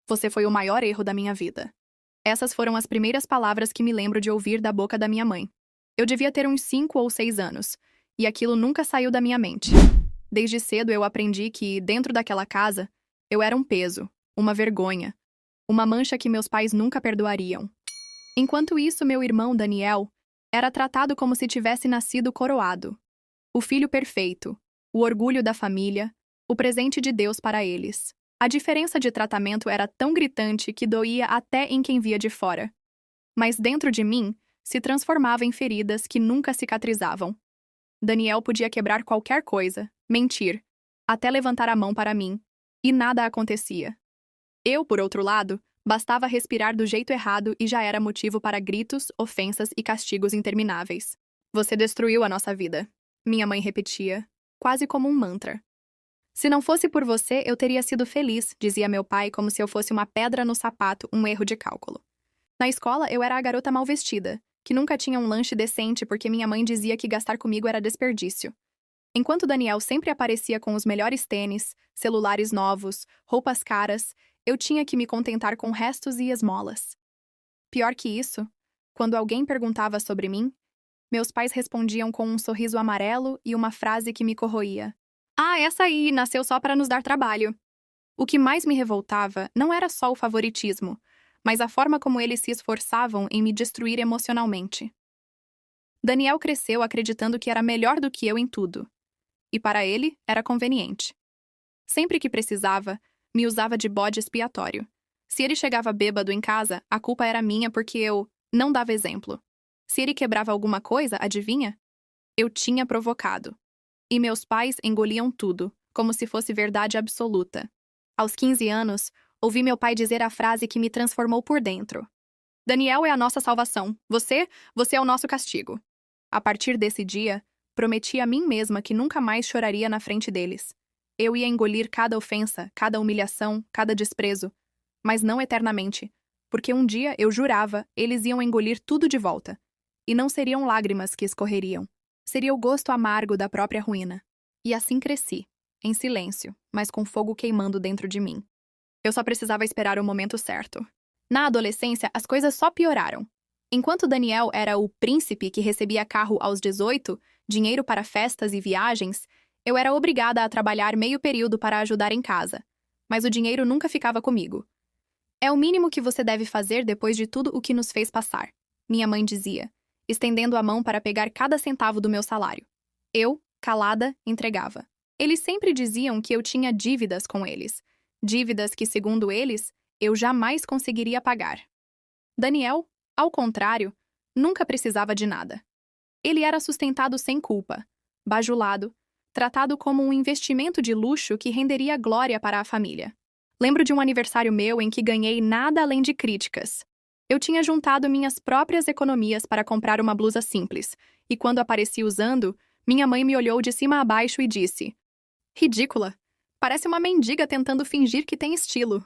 Você foi o maior erro da minha vida. Essas foram as primeiras palavras que me lembro de ouvir da boca da minha mãe. Eu devia ter uns 5 ou 6 anos, e aquilo nunca saiu da minha mente. Desde cedo eu aprendi que, dentro daquela casa, eu era um peso, uma vergonha, uma mancha que meus pais nunca perdoariam. Enquanto isso, meu irmão Daniel era tratado como se tivesse nascido coroado. O filho perfeito, o orgulho da família, o presente de Deus para eles. A diferença de tratamento era tão gritante que doía até em quem via de fora. Mas dentro de mim, se transformava em feridas que nunca cicatrizavam. Daniel podia quebrar qualquer coisa, mentir, até levantar a mão para mim, e nada acontecia. Eu, por outro lado, bastava respirar do jeito errado e já era motivo para gritos, ofensas e castigos intermináveis. Você destruiu a nossa vida, minha mãe repetia, quase como um mantra. Se não fosse por você, eu teria sido feliz, dizia meu pai como se eu fosse uma pedra no sapato, um erro de cálculo. Na escola, eu era a garota mal vestida, que nunca tinha um lanche decente porque minha mãe dizia que gastar comigo era desperdício. Enquanto Daniel sempre aparecia com os melhores tênis, celulares novos, roupas caras, eu tinha que me contentar com restos e esmolas. Pior que isso, quando alguém perguntava sobre mim, meus pais respondiam com um sorriso amarelo e uma frase que me corroía. Ah, essa aí nasceu só para nos dar trabalho. O que mais me revoltava não era só o favoritismo, mas a forma como eles se esforçavam em me destruir emocionalmente. Daniel cresceu acreditando que era melhor do que eu em tudo. E para ele, era conveniente. Sempre que precisava, me usava de bode expiatório. Se ele chegava bêbado em casa, a culpa era minha porque eu não dava exemplo. Se ele quebrava alguma coisa, adivinha? Eu tinha provocado. E meus pais engoliam tudo, como se fosse verdade absoluta. Aos 15 anos, ouvi meu pai dizer a frase que me transformou por dentro. Daniel é a nossa salvação. Você é o nosso castigo. A partir desse dia, prometi a mim mesma que nunca mais choraria na frente deles. Eu ia engolir cada ofensa, cada humilhação, cada desprezo. Mas não eternamente, porque um dia, eu jurava, eles iam engolir tudo de volta. E não seriam lágrimas que escorreriam. Seria o gosto amargo da própria ruína. E assim cresci, em silêncio, mas com fogo queimando dentro de mim. Eu só precisava esperar o momento certo. Na adolescência, as coisas só pioraram. Enquanto Daniel era o príncipe que recebia carro aos 18, dinheiro para festas e viagens, eu era obrigada a trabalhar meio período para ajudar em casa. Mas o dinheiro nunca ficava comigo. É o mínimo que você deve fazer depois de tudo o que nos fez passar, minha mãe dizia, estendendo a mão para pegar cada centavo do meu salário. Eu, calada, entregava. Eles sempre diziam que eu tinha dívidas com eles. Dívidas que, segundo eles, eu jamais conseguiria pagar. Daniel, ao contrário, nunca precisava de nada. Ele era sustentado sem culpa, bajulado, tratado como um investimento de luxo que renderia glória para a família. Lembro de um aniversário meu em que ganhei nada além de críticas. Eu tinha juntado minhas próprias economias para comprar uma blusa simples, e quando apareci usando, minha mãe me olhou de cima a baixo e disse: ridícula! Parece uma mendiga tentando fingir que tem estilo.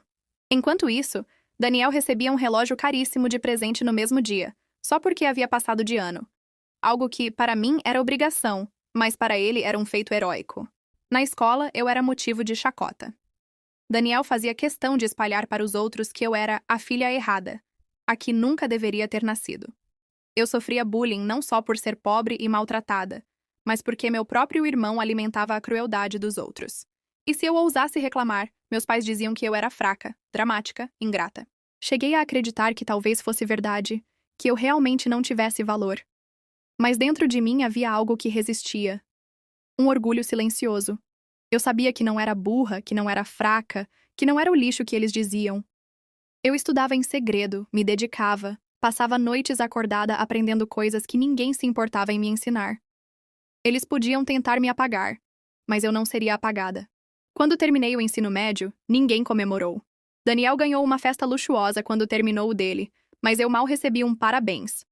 Enquanto isso, Daniel recebia um relógio caríssimo de presente no mesmo dia, só porque havia passado de ano. Algo que, para mim, era obrigação, mas para ele era um feito heróico. Na escola, eu era motivo de chacota. Daniel fazia questão de espalhar para os outros que eu era a filha errada, a que nunca deveria ter nascido. Eu sofria bullying não só por ser pobre e maltratada, mas porque meu próprio irmão alimentava a crueldade dos outros. E se eu ousasse reclamar, meus pais diziam que eu era fraca, dramática, ingrata. Cheguei a acreditar que talvez fosse verdade, que eu realmente não tivesse valor. Mas dentro de mim havia algo que resistia. Um orgulho silencioso. Eu sabia que não era burra, que não era fraca, que não era o lixo que eles diziam. Eu estudava em segredo, me dedicava, passava noites acordada aprendendo coisas que ninguém se importava em me ensinar. Eles podiam tentar me apagar, mas eu não seria apagada. Quando terminei o ensino médio, ninguém comemorou. Daniel ganhou uma festa luxuosa quando terminou o dele, mas eu mal recebi um parabéns.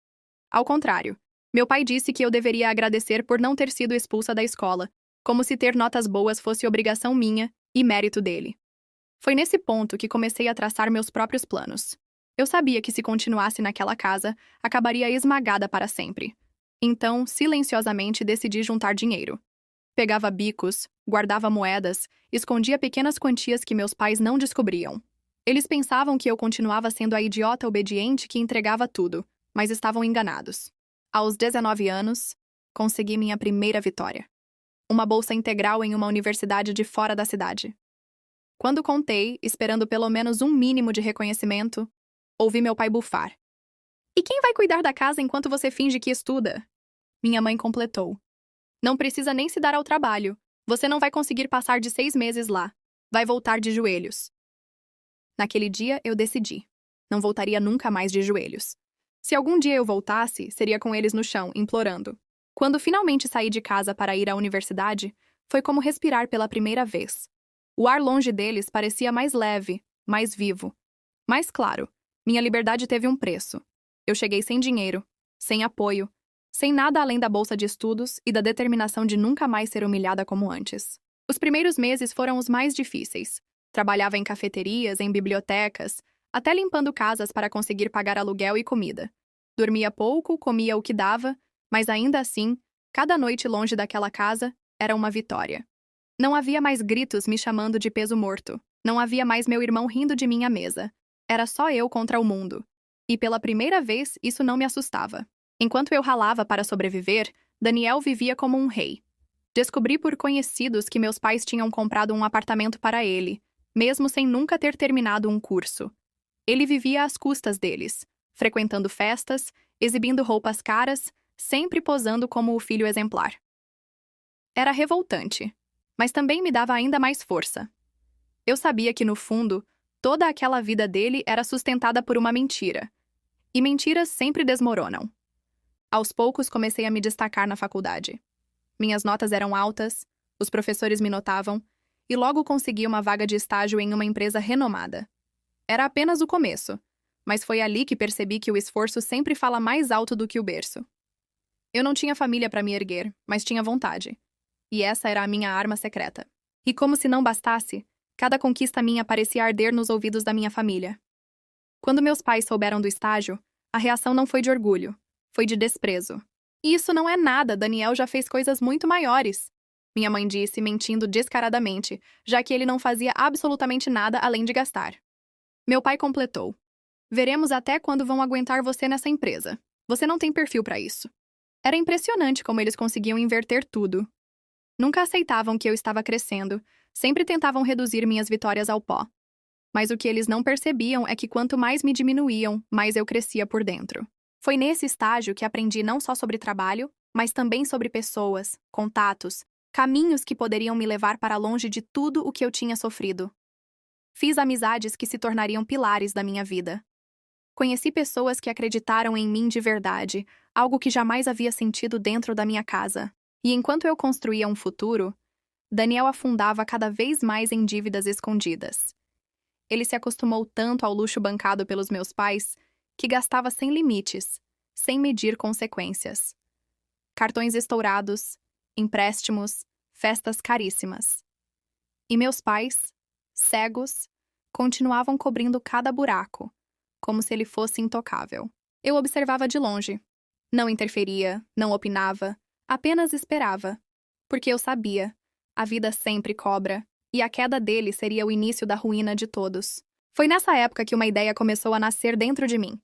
Ao contrário, meu pai disse que eu deveria agradecer por não ter sido expulsa da escola, como se ter notas boas fosse obrigação minha e mérito dele. Foi nesse ponto que comecei a traçar meus próprios planos. Eu sabia que se continuasse naquela casa, acabaria esmagada para sempre. Então, silenciosamente, decidi juntar dinheiro. Pegava bicos, guardava moedas, escondia pequenas quantias que meus pais não descobriam. Eles pensavam que eu continuava sendo a idiota obediente que entregava tudo, mas estavam enganados. Aos 19 anos, consegui minha primeira vitória. Uma bolsa integral em uma universidade de fora da cidade. Quando contei, esperando pelo menos um mínimo de reconhecimento, ouvi meu pai bufar. E quem vai cuidar da casa enquanto você finge que estuda? Minha mãe completou. Não precisa nem se dar ao trabalho. Você não vai conseguir passar de 6 meses lá. Vai voltar de joelhos. Naquele dia, eu decidi. Não voltaria nunca mais de joelhos. Se algum dia eu voltasse, seria com eles no chão, implorando. Quando finalmente saí de casa para ir à universidade, foi como respirar pela primeira vez. O ar longe deles parecia mais leve, mais vivo. Mais claro, minha liberdade teve um preço. Eu cheguei sem dinheiro, sem apoio, sem nada além da bolsa de estudos e da determinação de nunca mais ser humilhada como antes. Os primeiros meses foram os mais difíceis. Trabalhava em cafeterias, em bibliotecas, até limpando casas para conseguir pagar aluguel e comida. Dormia pouco, comia o que dava, mas ainda assim, cada noite longe daquela casa era uma vitória. Não havia mais gritos me chamando de peso morto. Não havia mais meu irmão rindo de mim à mesa. Era só eu contra o mundo. E pela primeira vez, isso não me assustava. Enquanto eu ralava para sobreviver, Daniel vivia como um rei. Descobri por conhecidos que meus pais tinham comprado um apartamento para ele, mesmo sem nunca ter terminado um curso. Ele vivia às custas deles, frequentando festas, exibindo roupas caras, sempre posando como o filho exemplar. Era revoltante, mas também me dava ainda mais força. Eu sabia que, no fundo, toda aquela vida dele era sustentada por uma mentira. E mentiras sempre desmoronam. Aos poucos comecei a me destacar na faculdade. Minhas notas eram altas, os professores me notavam, e logo consegui uma vaga de estágio em uma empresa renomada. Era apenas o começo, mas foi ali que percebi que o esforço sempre fala mais alto do que o berço. Eu não tinha família para me erguer, mas tinha vontade. E essa era a minha arma secreta. E como se não bastasse, cada conquista minha parecia arder nos ouvidos da minha família. Quando meus pais souberam do estágio, a reação não foi de orgulho, foi de desprezo. E isso não é nada, Daniel já fez coisas muito maiores. Minha mãe disse, mentindo descaradamente, já que ele não fazia absolutamente nada além de gastar. Meu pai completou. Veremos até quando vão aguentar você nessa empresa. Você não tem perfil para isso. Era impressionante como eles conseguiam inverter tudo. Nunca aceitavam que eu estava crescendo, sempre tentavam reduzir minhas vitórias ao pó. Mas o que eles não percebiam é que quanto mais me diminuíam, mais eu crescia por dentro. Foi nesse estágio que aprendi não só sobre trabalho, mas também sobre pessoas, contatos, caminhos que poderiam me levar para longe de tudo o que eu tinha sofrido. Fiz amizades que se tornariam pilares da minha vida. Conheci pessoas que acreditaram em mim de verdade, algo que jamais havia sentido dentro da minha casa. E enquanto eu construía um futuro, Daniel afundava cada vez mais em dívidas escondidas. Ele se acostumou tanto ao luxo bancado pelos meus pais que gastava sem limites, sem medir consequências. Cartões estourados, empréstimos, festas caríssimas. E meus pais, cegos, continuavam cobrindo cada buraco, como se ele fosse intocável. Eu observava de longe. Não interferia, não opinava, apenas esperava. Porque eu sabia, a vida sempre cobra, e a queda dele seria o início da ruína de todos. Foi nessa época que uma ideia começou a nascer dentro de mim.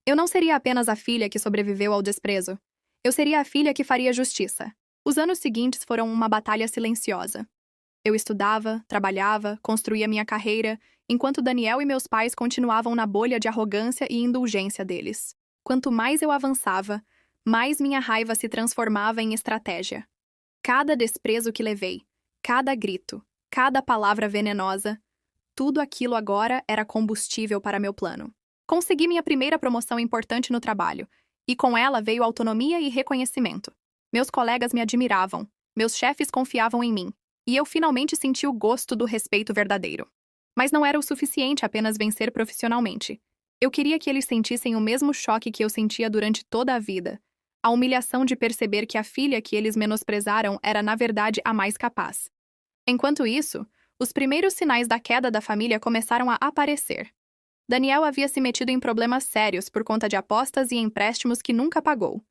Eu não seria apenas a filha que sobreviveu ao desprezo. Eu seria a filha que faria justiça. Os anos seguintes foram uma batalha silenciosa. Eu estudava, trabalhava, construía minha carreira, enquanto Daniel e meus pais continuavam na bolha de arrogância e indulgência deles. Quanto mais eu avançava, mais minha raiva se transformava em estratégia. Cada desprezo que levei, cada grito, cada palavra venenosa, tudo aquilo agora era combustível para meu plano. Consegui minha primeira promoção importante no trabalho, e com ela veio autonomia e reconhecimento. Meus colegas me admiravam, meus chefes confiavam em mim, e eu finalmente senti o gosto do respeito verdadeiro. Mas não era o suficiente apenas vencer profissionalmente. Eu queria que eles sentissem o mesmo choque que eu sentia durante toda a vida, a humilhação de perceber que a filha que eles menosprezaram era, na verdade, a mais capaz. Enquanto isso, os primeiros sinais da queda da família começaram a aparecer. Daniel havia se metido em problemas sérios por conta de apostas e empréstimos que nunca pagou.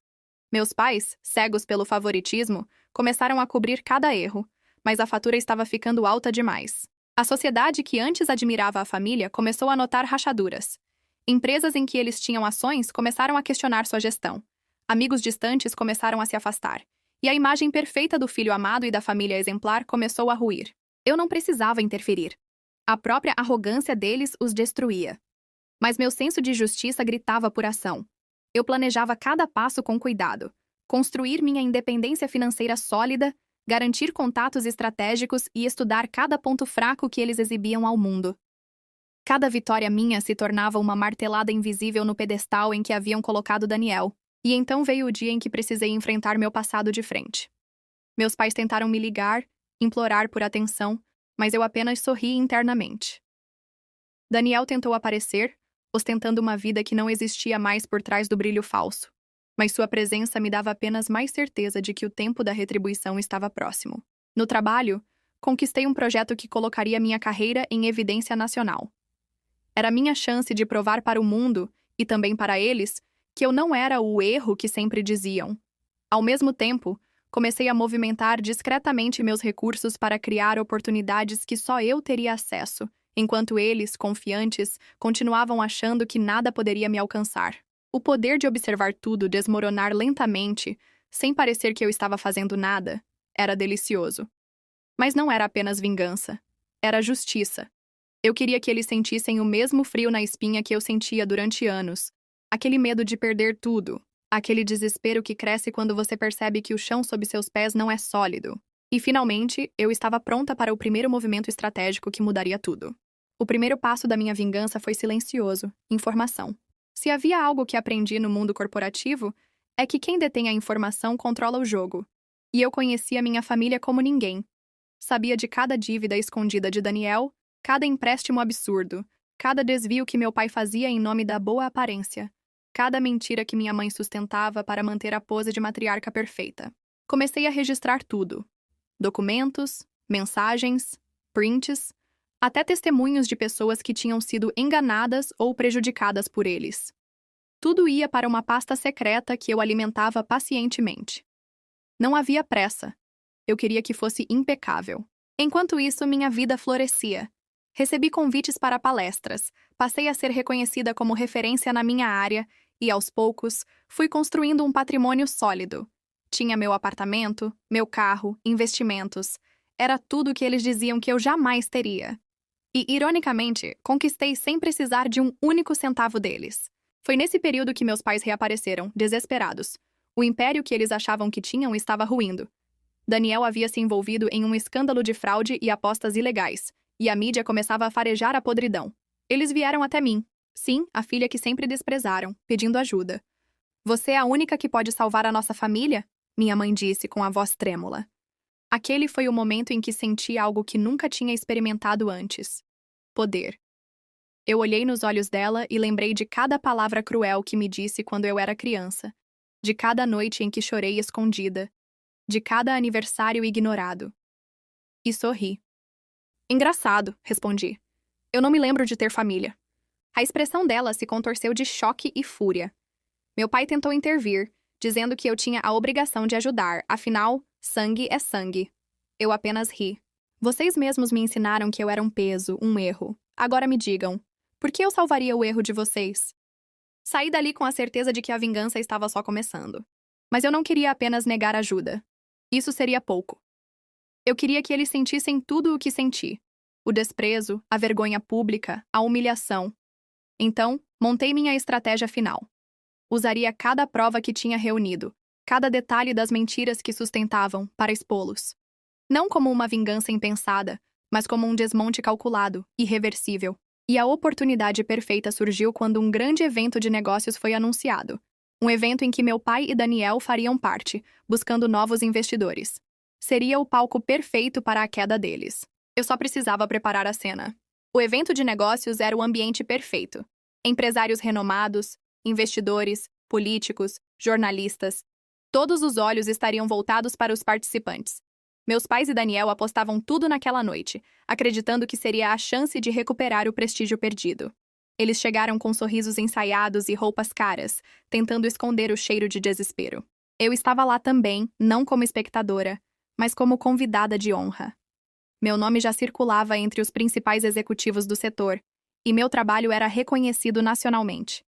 Meus pais, cegos pelo favoritismo, começaram a cobrir cada erro, mas a fatura estava ficando alta demais. A sociedade que antes admirava a família começou a notar rachaduras. Empresas em que eles tinham ações começaram a questionar sua gestão. Amigos distantes começaram a se afastar. E a imagem perfeita do filho amado e da família exemplar começou a ruir. Eu não precisava interferir. A própria arrogância deles os destruía. Mas meu senso de justiça gritava por ação. Eu planejava cada passo com cuidado. Construir minha independência financeira sólida, garantir contatos estratégicos e estudar cada ponto fraco que eles exibiam ao mundo. Cada vitória minha se tornava uma martelada invisível no pedestal em que haviam colocado Daniel. E então veio o dia em que precisei enfrentar meu passado de frente. Meus pais tentaram me ligar, implorar por atenção, mas eu apenas sorri internamente. Daniel tentou aparecer, ostentando uma vida que não existia mais por trás do brilho falso. Mas sua presença me dava apenas mais certeza de que o tempo da retribuição estava próximo. No trabalho, conquistei um projeto que colocaria minha carreira em evidência nacional. Era minha chance de provar para o mundo, e também para eles, que eu não era o erro que sempre diziam. Ao mesmo tempo, comecei a movimentar discretamente meus recursos para criar oportunidades que só eu teria acesso, enquanto eles, confiantes, continuavam achando que nada poderia me alcançar. O poder de observar tudo desmoronar lentamente, sem parecer que eu estava fazendo nada, era delicioso. Mas não era apenas vingança. Era justiça. Eu queria que eles sentissem o mesmo frio na espinha que eu sentia durante anos. Aquele medo de perder tudo. Aquele desespero que cresce quando você percebe que o chão sob seus pés não é sólido. E, finalmente, eu estava pronta para o primeiro movimento estratégico que mudaria tudo. O primeiro passo da minha vingança foi silencioso: informação. Se havia algo que aprendi no mundo corporativo, é que quem detém a informação controla o jogo. E eu conhecia minha família como ninguém. Sabia de cada dívida escondida de Daniel, cada empréstimo absurdo, cada desvio que meu pai fazia em nome da boa aparência, cada mentira que minha mãe sustentava para manter a pose de matriarca perfeita. Comecei a registrar tudo: documentos, mensagens, prints, até testemunhos de pessoas que tinham sido enganadas ou prejudicadas por eles. Tudo ia para uma pasta secreta que eu alimentava pacientemente. Não havia pressa. Eu queria que fosse impecável. Enquanto isso, minha vida florescia. Recebi convites para palestras, passei a ser reconhecida como referência na minha área e, aos poucos, fui construindo um patrimônio sólido. Tinha meu apartamento, meu carro, investimentos. Era tudo o que eles diziam que eu jamais teria. E, ironicamente, conquistei sem precisar de um único centavo deles. Foi nesse período que meus pais reapareceram, desesperados. O império que eles achavam que tinham estava ruindo. Daniel havia se envolvido em um escândalo de fraude e apostas ilegais, e a mídia começava a farejar a podridão. Eles vieram até mim. Sim, a filha que sempre desprezaram, pedindo ajuda. "Você é a única que pode salvar a nossa família?" minha mãe disse com a voz trêmula. Aquele foi o momento em que senti algo que nunca tinha experimentado antes: poder. Eu olhei nos olhos dela e lembrei de cada palavra cruel que me disse quando eu era criança, de cada noite em que chorei escondida, de cada aniversário ignorado. E sorri. "Engraçado", respondi. "Eu não me lembro de ter família." A expressão dela se contorceu de choque e fúria. Meu pai tentou intervir, dizendo que eu tinha a obrigação de ajudar, afinal, sangue é sangue. Eu apenas ri. "Vocês mesmos me ensinaram que eu era um peso, um erro. Agora me digam, por que eu salvaria o erro de vocês?" Saí dali com a certeza de que a vingança estava só começando. Mas eu não queria apenas negar ajuda. Isso seria pouco. Eu queria que eles sentissem tudo o que senti: o desprezo, a vergonha pública, a humilhação. Então, montei minha estratégia final. Usaria cada prova que tinha reunido, cada detalhe das mentiras que sustentavam, para expô-los. Não como uma vingança impensada, mas como um desmonte calculado, irreversível. E a oportunidade perfeita surgiu quando um grande evento de negócios foi anunciado. Um evento em que meu pai e Daniel fariam parte, buscando novos investidores. Seria o palco perfeito para a queda deles. Eu só precisava preparar a cena. O evento de negócios era o ambiente perfeito. Empresários renomados, investidores, políticos, jornalistas. Todos os olhos estariam voltados para os participantes. Meus pais e Daniel apostavam tudo naquela noite, acreditando que seria a chance de recuperar o prestígio perdido. Eles chegaram com sorrisos ensaiados e roupas caras, tentando esconder o cheiro de desespero. Eu estava lá também, não como espectadora, mas como convidada de honra. Meu nome já circulava entre os principais executivos do setor, e meu trabalho era reconhecido nacionalmente.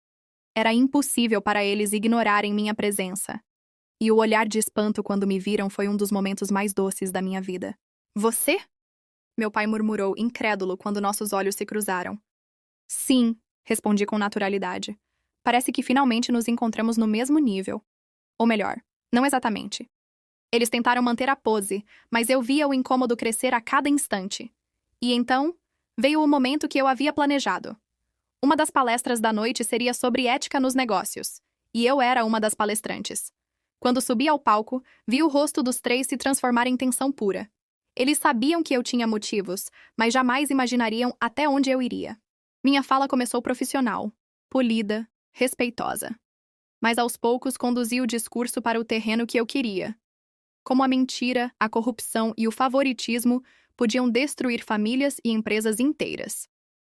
Era impossível para eles ignorarem minha presença. E o olhar de espanto quando me viram foi um dos momentos mais doces da minha vida. Você? Meu pai murmurou, incrédulo, quando nossos olhos se cruzaram. Sim, respondi com naturalidade. Parece que finalmente nos encontramos no mesmo nível. Ou melhor, não exatamente. Eles tentaram manter a pose, mas eu via o incômodo crescer a cada instante. E então, veio o momento que eu havia planejado. Uma das palestras da noite seria sobre ética nos negócios, e eu era uma das palestrantes. Quando subi ao palco, vi o rosto dos três se transformar em tensão pura. Eles sabiam que eu tinha motivos, mas jamais imaginariam até onde eu iria. Minha fala começou profissional, polida, respeitosa. Mas aos poucos conduzi o discurso para o terreno que eu queria. Como a mentira, a corrupção e o favoritismo podiam destruir famílias e empresas inteiras.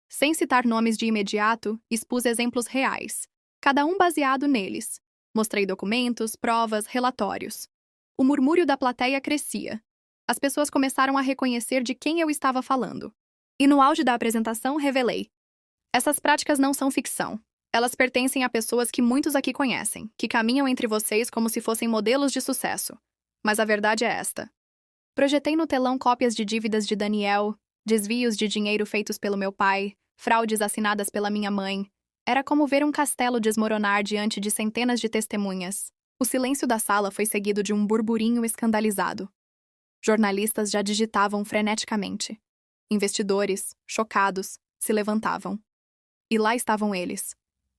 Sem citar nomes de imediato, expus exemplos reais, cada um baseado neles. Mostrei documentos, provas, relatórios. O murmúrio da plateia crescia. As pessoas começaram a reconhecer de quem eu estava falando. E no auge da apresentação, revelei: essas práticas não são ficção. Elas pertencem a pessoas que muitos aqui conhecem, que caminham entre vocês como se fossem modelos de sucesso. Mas a verdade é esta. Projetei no telão cópias de dívidas de Daniel, desvios de dinheiro feitos pelo meu pai, fraudes assinadas pela minha mãe. Era como ver um castelo desmoronar diante de centenas de testemunhas. O silêncio da sala foi seguido de um burburinho escandalizado. Jornalistas já digitavam freneticamente. Investidores, chocados, se levantavam. E lá estavam eles.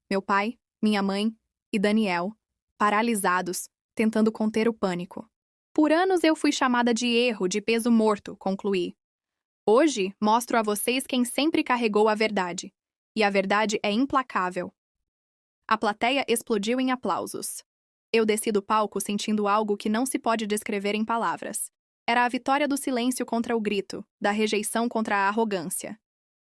Meu pai, minha mãe e Daniel, paralisados, tentando conter o pânico. Por anos eu fui chamada de erro, de peso morto, concluí. Hoje, mostro a vocês quem sempre carregou a verdade. E a verdade é implacável. A plateia explodiu em aplausos. Eu desci do palco sentindo algo que não se pode descrever em palavras. Era a vitória do silêncio contra o grito, da rejeição contra a arrogância.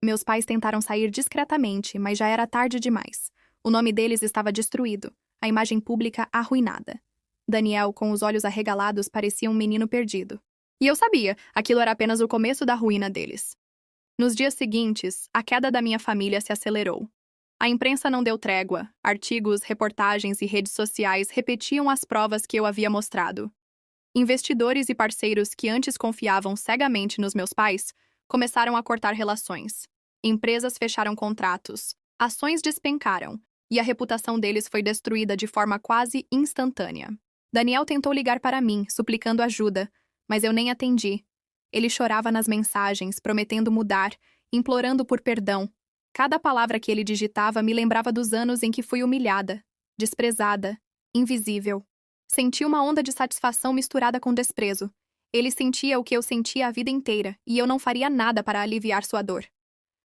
Meus pais tentaram sair discretamente, mas já era tarde demais. O nome deles estava destruído, a imagem pública arruinada. Daniel, com os olhos arregalados, parecia um menino perdido. E eu sabia, aquilo era apenas o começo da ruína deles. Nos dias seguintes, a queda da minha família se acelerou. A imprensa não deu trégua, artigos, reportagens e redes sociais repetiam as provas que eu havia mostrado. Investidores e parceiros que antes confiavam cegamente nos meus pais começaram a cortar relações. Empresas fecharam contratos, ações despencaram, e a reputação deles foi destruída de forma quase instantânea. Daniel tentou ligar para mim, suplicando ajuda, mas eu nem atendi. Ele chorava nas mensagens, prometendo mudar, implorando por perdão. Cada palavra que ele digitava me lembrava dos anos em que fui humilhada, desprezada, invisível. Senti uma onda de satisfação misturada com desprezo. Ele sentia o que eu sentia a vida inteira, e eu não faria nada para aliviar sua dor.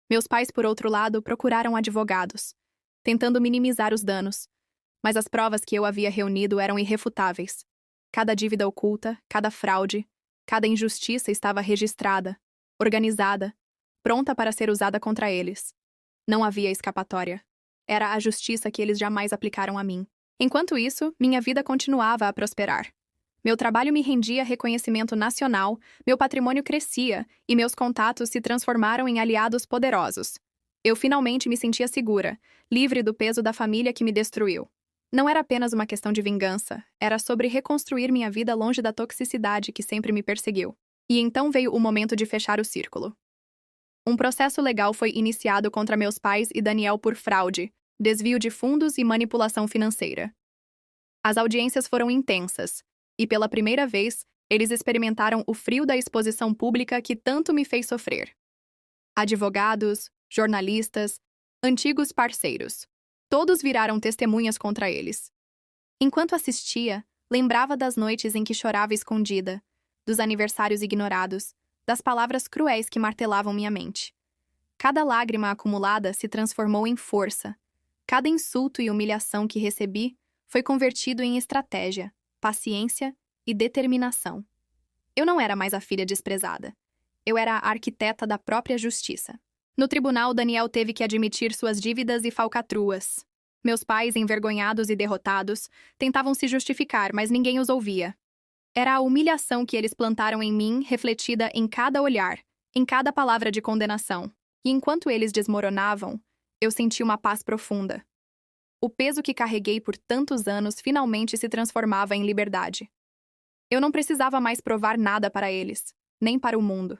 Meus pais, por outro lado, procuraram advogados, tentando minimizar os danos. Mas as provas que eu havia reunido eram irrefutáveis. Cada dívida oculta, cada fraude, cada injustiça estava registrada, organizada, pronta para ser usada contra eles. Não havia escapatória. Era a justiça que eles jamais aplicaram a mim. Enquanto isso, minha vida continuava a prosperar. Meu trabalho me rendia reconhecimento nacional, meu patrimônio crescia e meus contatos se transformaram em aliados poderosos. Eu finalmente me sentia segura, livre do peso da família que me destruiu. Não era apenas uma questão de vingança, era sobre reconstruir minha vida longe da toxicidade que sempre me perseguiu. E então veio o momento de fechar o círculo. Um processo legal foi iniciado contra meus pais e Daniel por fraude, desvio de fundos e manipulação financeira. As audiências foram intensas, e pela primeira vez, eles experimentaram o frio da exposição pública que tanto me fez sofrer. Advogados, jornalistas, antigos parceiros. Todos viraram testemunhas contra eles. Enquanto assistia, lembrava das noites em que chorava escondida, dos aniversários ignorados, das palavras cruéis que martelavam minha mente. Cada lágrima acumulada se transformou em força. Cada insulto e humilhação que recebi foi convertido em estratégia, paciência e determinação. Eu não era mais a filha desprezada. Eu era a arquiteta da própria justiça. No tribunal, Daniel teve que admitir suas dívidas e falcatruas. Meus pais, envergonhados e derrotados, tentavam se justificar, mas ninguém os ouvia. Era a humilhação que eles plantaram em mim, refletida em cada olhar, em cada palavra de condenação. E enquanto eles desmoronavam, eu senti uma paz profunda. O peso que carreguei por tantos anos finalmente se transformava em liberdade. Eu não precisava mais provar nada para eles, nem para o mundo.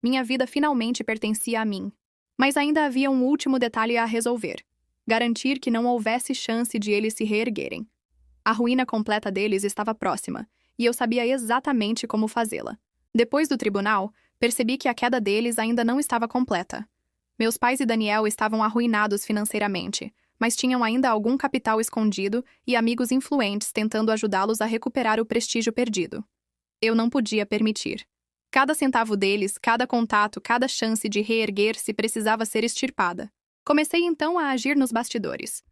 Minha vida finalmente pertencia a mim. Mas ainda havia um último detalhe a resolver: garantir que não houvesse chance de eles se reerguerem. A ruína completa deles estava próxima, e eu sabia exatamente como fazê-la. Depois do tribunal, percebi que a queda deles ainda não estava completa. Meus pais e Daniel estavam arruinados financeiramente, mas tinham ainda algum capital escondido e amigos influentes tentando ajudá-los a recuperar o prestígio perdido. Eu não podia permitir. Cada centavo deles, cada contato, cada chance de reerguer-se precisava ser extirpada. Comecei então a agir nos bastidores.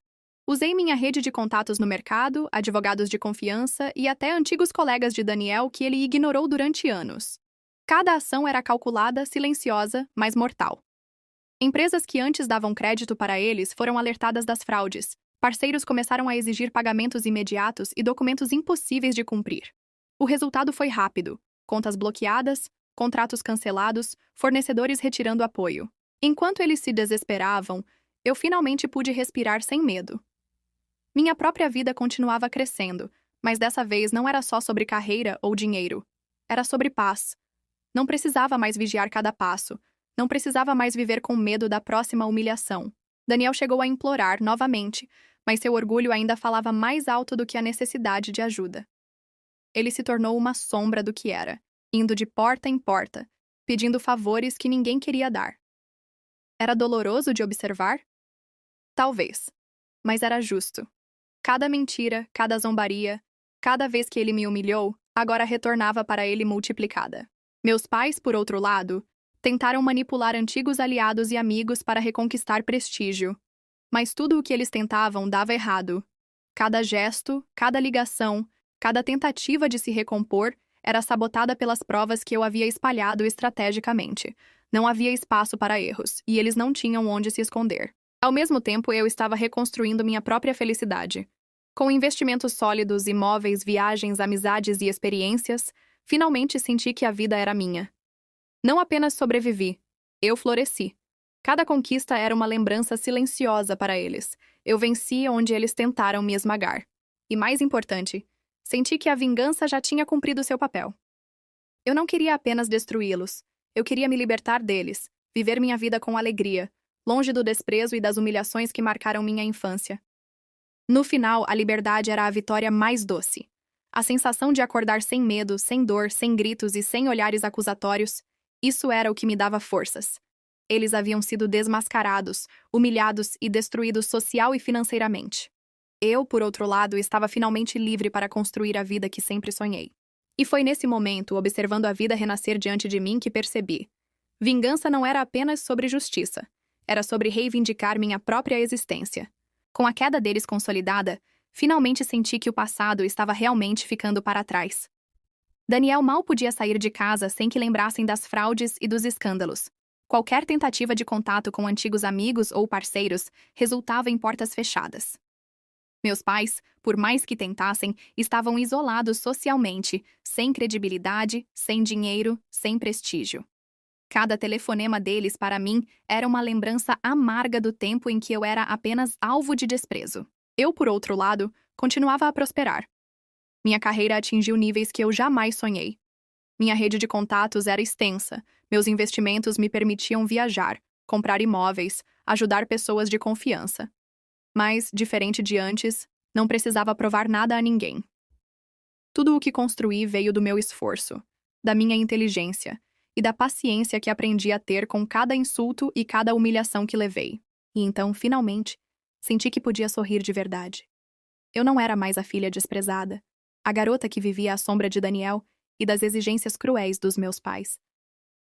Usei minha rede de contatos no mercado, advogados de confiança e até antigos colegas de Daniel que ele ignorou durante anos. Cada ação era calculada, silenciosa, mas mortal. Empresas que antes davam crédito para eles foram alertadas das fraudes. Parceiros começaram a exigir pagamentos imediatos e documentos impossíveis de cumprir. O resultado foi rápido: contas bloqueadas, contratos cancelados, fornecedores retirando apoio. Enquanto eles se desesperavam, eu finalmente pude respirar sem medo. Minha própria vida continuava crescendo, mas dessa vez não era só sobre carreira ou dinheiro. Era sobre paz. Não precisava mais vigiar cada passo. Não precisava mais viver com medo da próxima humilhação. Daniel chegou a implorar novamente, mas seu orgulho ainda falava mais alto do que a necessidade de ajuda. Ele se tornou uma sombra do que era, indo de porta em porta, pedindo favores que ninguém queria dar. Era doloroso de observar? Talvez. Mas era justo. Cada mentira, cada zombaria, cada vez que ele me humilhou, agora retornava para ele multiplicada. Meus pais, por outro lado, tentaram manipular antigos aliados e amigos para reconquistar prestígio. Mas tudo o que eles tentavam dava errado. Cada gesto, cada ligação, cada tentativa de se recompor era sabotada pelas provas que eu havia espalhado estrategicamente. Não havia espaço para erros, e eles não tinham onde se esconder. Ao mesmo tempo, eu estava reconstruindo minha própria felicidade. Com investimentos sólidos, imóveis, viagens, amizades e experiências, finalmente senti que a vida era minha. Não apenas sobrevivi, eu floresci. Cada conquista era uma lembrança silenciosa para eles. Eu venci onde eles tentaram me esmagar. E mais importante, senti que a vingança já tinha cumprido seu papel. Eu não queria apenas destruí-los. Eu queria me libertar deles, viver minha vida com alegria, longe do desprezo e das humilhações que marcaram minha infância. No final, a liberdade era a vitória mais doce. A sensação de acordar sem medo, sem dor, sem gritos e sem olhares acusatórios, isso era o que me dava forças. Eles haviam sido desmascarados, humilhados e destruídos social e financeiramente. Eu, por outro lado, estava finalmente livre para construir a vida que sempre sonhei. E foi nesse momento, observando a vida renascer diante de mim, que percebi: vingança não era apenas sobre justiça. Era sobre reivindicar minha própria existência. Com a queda deles consolidada, finalmente senti que o passado estava realmente ficando para trás. Daniel mal podia sair de casa sem que lembrassem das fraudes e dos escândalos. Qualquer tentativa de contato com antigos amigos ou parceiros resultava em portas fechadas. Meus pais, por mais que tentassem, estavam isolados socialmente, sem credibilidade, sem dinheiro, sem prestígio. Cada telefonema deles para mim era uma lembrança amarga do tempo em que eu era apenas alvo de desprezo. Eu, por outro lado, continuava a prosperar. Minha carreira atingiu níveis que eu jamais sonhei. Minha rede de contatos era extensa, meus investimentos me permitiam viajar, comprar imóveis, ajudar pessoas de confiança. Mas, diferente de antes, não precisava provar nada a ninguém. Tudo o que construí veio do meu esforço, da minha inteligência e da paciência que aprendi a ter com cada insulto e cada humilhação que levei. E então, finalmente, senti que podia sorrir de verdade. Eu não era mais a filha desprezada, a garota que vivia à sombra de Daniel e das exigências cruéis dos meus pais.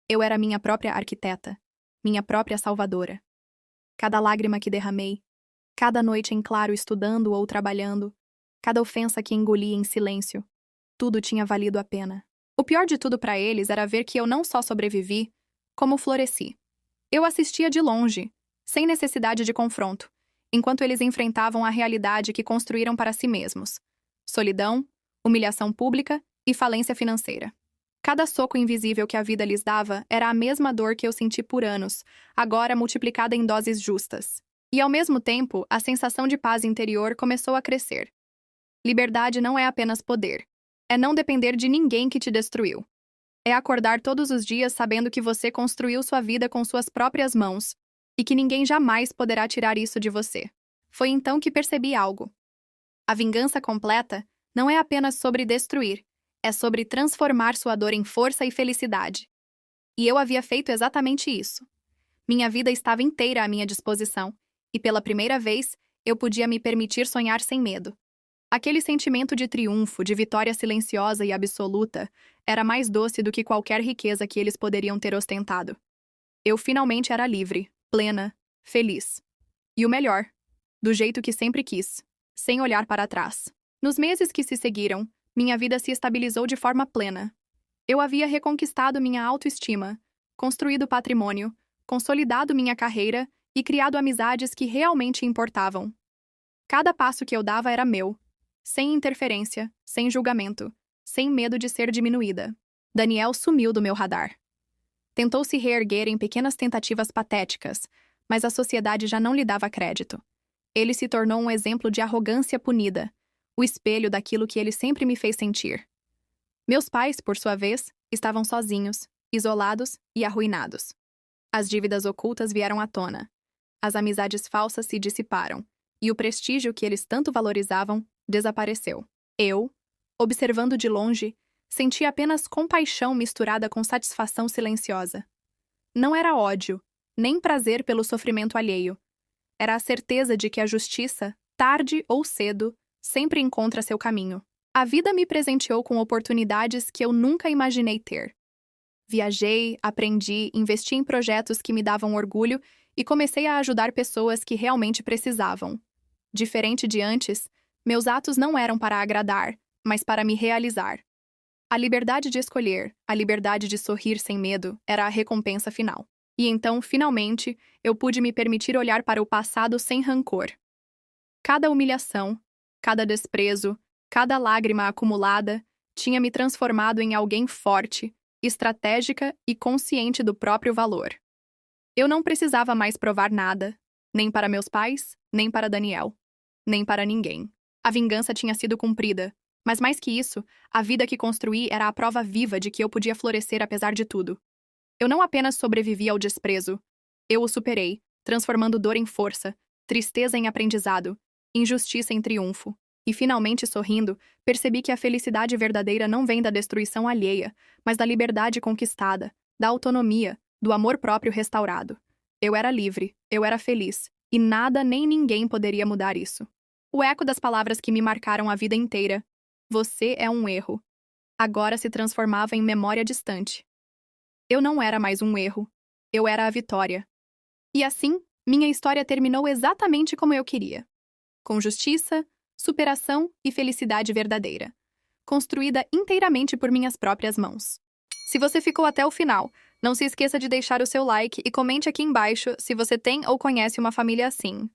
Eu era minha própria arquiteta, minha própria salvadora. Cada lágrima que derramei, cada noite em claro estudando ou trabalhando, cada ofensa que engoli em silêncio, tudo tinha valido a pena. O pior de tudo para eles era ver que eu não só sobrevivi, como floresci. Eu assistia de longe, sem necessidade de confronto, enquanto eles enfrentavam a realidade que construíram para si mesmos: solidão, humilhação pública e falência financeira. Cada soco invisível que a vida lhes dava era a mesma dor que eu senti por anos, agora multiplicada em doses justas. E ao mesmo tempo, a sensação de paz interior começou a crescer. Liberdade não é apenas poder. É não depender de ninguém que te destruiu. É acordar todos os dias sabendo que você construiu sua vida com suas próprias mãos e que ninguém jamais poderá tirar isso de você. Foi então que percebi algo. A vingança completa não é apenas sobre destruir, é sobre transformar sua dor em força e felicidade. E eu havia feito exatamente isso. Minha vida estava inteira à minha disposição, e pela primeira vez, eu podia me permitir sonhar sem medo. Aquele sentimento de triunfo, de vitória silenciosa e absoluta, era mais doce do que qualquer riqueza que eles poderiam ter ostentado. Eu finalmente era livre, plena, feliz. E o melhor, do jeito que sempre quis, sem olhar para trás. Nos meses que se seguiram, minha vida se estabilizou de forma plena. Eu havia reconquistado minha autoestima, construído patrimônio, consolidado minha carreira e criado amizades que realmente importavam. Cada passo que eu dava era meu, sem interferência, sem julgamento, sem medo de ser diminuída. Daniel sumiu do meu radar. Tentou se reerguer em pequenas tentativas patéticas, mas a sociedade já não lhe dava crédito. Ele se tornou um exemplo de arrogância punida, o espelho daquilo que ele sempre me fez sentir. Meus pais, por sua vez, estavam sozinhos, isolados e arruinados. As dívidas ocultas vieram à tona. As amizades falsas se dissiparam, e o prestígio que eles tanto valorizavam desapareceu. Eu, observando de longe, senti apenas compaixão misturada com satisfação silenciosa. Não era ódio, nem prazer pelo sofrimento alheio. Era a certeza de que a justiça, tarde ou cedo, sempre encontra seu caminho. A vida me presenteou com oportunidades que eu nunca imaginei ter. Viajei, aprendi, investi em projetos que me davam orgulho e comecei a ajudar pessoas que realmente precisavam. Diferente de antes, meus atos não eram para agradar, mas para me realizar. A liberdade de escolher, a liberdade de sorrir sem medo, era a recompensa final. E então, finalmente, eu pude me permitir olhar para o passado sem rancor. Cada humilhação, cada desprezo, cada lágrima acumulada tinha me transformado em alguém forte, estratégica e consciente do próprio valor. Eu não precisava mais provar nada, nem para meus pais, nem para Daniel, nem para ninguém. A vingança tinha sido cumprida, mas mais que isso, a vida que construí era a prova viva de que eu podia florescer apesar de tudo. Eu não apenas sobrevivi ao desprezo, eu o superei, transformando dor em força, tristeza em aprendizado, injustiça em triunfo. E finalmente sorrindo, percebi que a felicidade verdadeira não vem da destruição alheia, mas da liberdade conquistada, da autonomia, do amor próprio restaurado. Eu era livre, eu era feliz, e nada nem ninguém poderia mudar isso. O eco das palavras que me marcaram a vida inteira, "Você é um erro", agora se transformava em memória distante. Eu não era mais um erro, eu era a vitória. E assim, minha história terminou exatamente como eu queria. Com justiça, superação e felicidade verdadeira, construída inteiramente por minhas próprias mãos. Se você ficou até o final, não se esqueça de deixar o seu like e comente aqui embaixo se você tem ou conhece uma família assim.